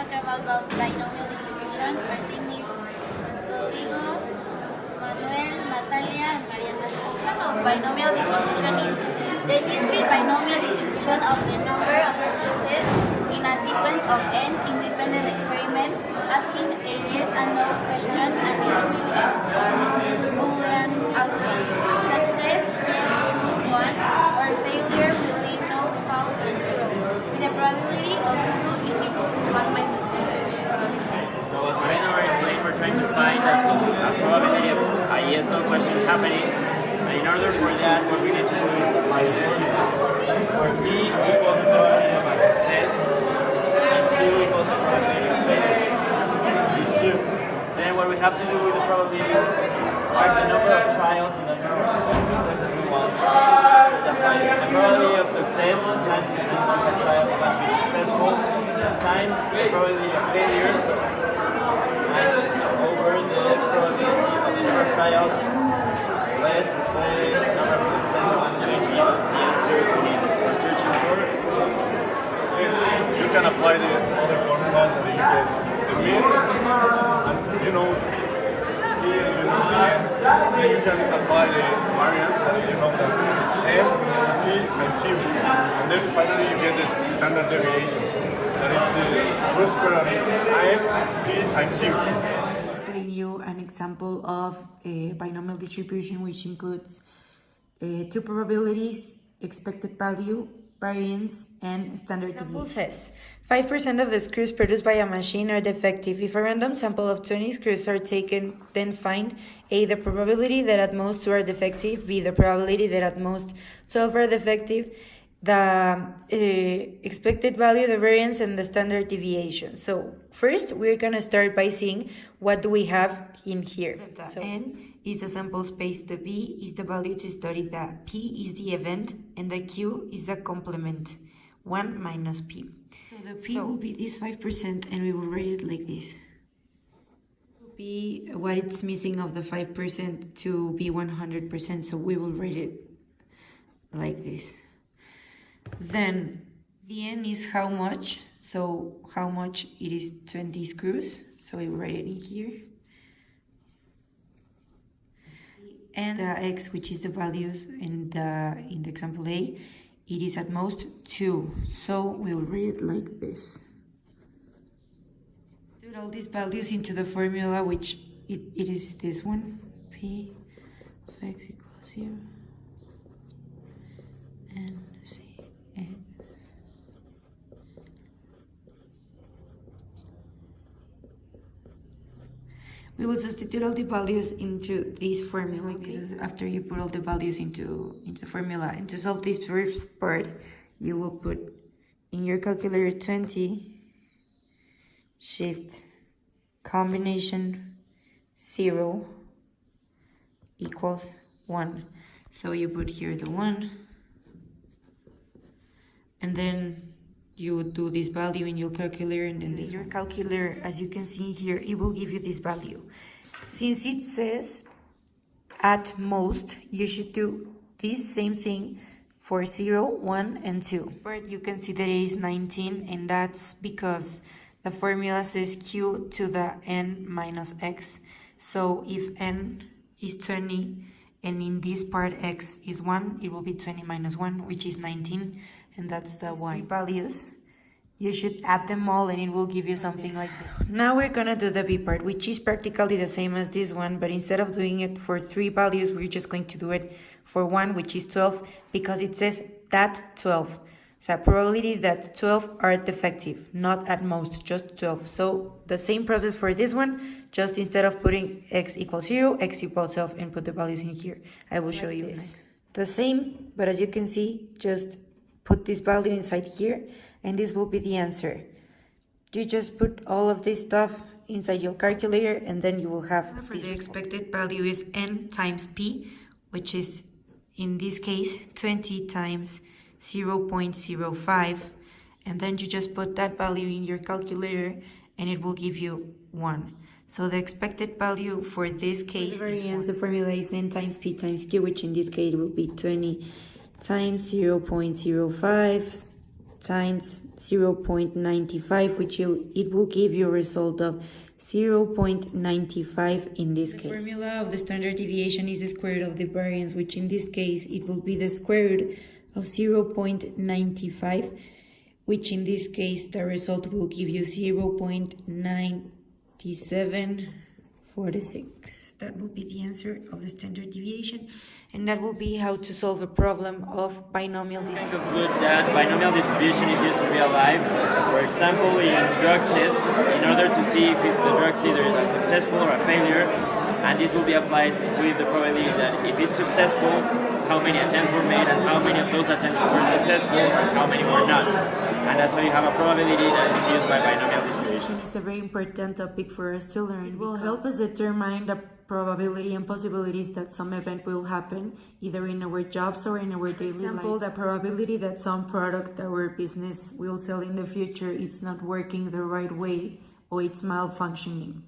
talk about binomial distribution. Our team is Rodrigo, Manuel, Natalia, and Mariana. The function of binomial distribution is the discrete binomial distribution of the number of successes in a sequence of n independent experiments, asking a yes and no question and each with its Boolean outcome. Success, yes, true, 1, or failure will be no, false, and 0, with a probability of q is equal to 1 minus 2. So as Moreno explained, we're trying to find a probability of a yes-no question happening. So in order for that, what we need to do is apply this formula, where P equals the probability of a success, and Q equals the probability of failure. These two. Then what we have to do with the probabilities are the number of trials and the number of successes we want. The probability of success times the number of trials that must be successful times the probability of failures over the probability of the number of trials less the number of successes to give us the answer we're searching for. You can apply the other formulas that you get the mean, and you know P, you know N, then you can apply the variance, and you know that N, P, and Q, and then finally you get the standard deviation, and it's the root square of N, P, and Q. Explain you an example of a binomial distribution which includes two probabilities, expected value, variance, and standard Example deviation. says 5% of the screws produced by a machine are defective. If a random sample of 20 screws are taken, then find A, the probability that at most 2 are defective, B, the probability that at most 12 are defective, the expected value, the variance, and the standard deviation. So first, we're going to start by seeing what do we have in here. The So N is the sample space, the B is the value to study, the P is the event, and the Q is the complement, 1 minus P. So the P will be this 5%, and we will write it like this. Will be what it's missing of the 5% to be 100%, so we will write it like this. Then the N is how much, so how much it is 20 screws, so we will write it in here. And the X, which is the values in the example A, it is at most 2, so we will write it like this. Put all these values into the formula, which it is this one, P of X equals 0 and C. We will substitute all the values into this formula. This is after you put all the values into the formula. And to solve this first part, you will put in your calculator 20, shift, combination 0 equals 1. So you put here the 1, and then you would do this value in your calculator, and then your calculator, as you can see here, it will give you this value. Since it says at most, you should do this same thing for 0, 1, and 2. But you can see that it is 19, and that's because the formula says q to the n minus x. So if n is 20, and in this part x is 1, it will be 20 minus 1, which is 19. And that's the y values. You should add them all and it will give you something like this. Now we're gonna do the b part, which is practically the same as this one, but instead of doing it for 3 values, we're just going to do it for 1, which is 12, because it says that 12. So probability that 12 are defective, not at most, just 12. So the same process for this one, just instead of putting x equals 0, x equals 12, and put the values in here. I will show you next. The same, but as you can see, just put this value inside here, and this will be the answer. You just put all of this stuff inside your calculator, and then you will have for the expected value is n times p, which is in this case 20 times 0.05, and then you just put that value in your calculator and it will give you 1. So the expected value for this case is the formula is n times p times q, which in this case will be 20 times 0.05 times 0.95, which it will give you a result of 0.95 in this case. The formula of the standard deviation is the square root of the variance, which in this case it will be the square root of 0.95, which in this case the result will give you 0.9746. That will be the answer of the standard deviation, and that will be how to solve a problem of binomial distribution. Think of good that binomial distribution is used in real life. For example, in drug tests, in order to see if the drug either is a successful or a failure, and this will be applied with the probability that if it's successful, how many attempts were made and how many of those attempts were successful and how many were not. And that's how you have a probability that is used by binomial distribution. It's a very important topic for us to learn. It will help us determine the probability and possibilities that some event will happen, either in our jobs or in our daily lives. For example, the probability that some product that our business will sell in the future is not working the right way or it's malfunctioning.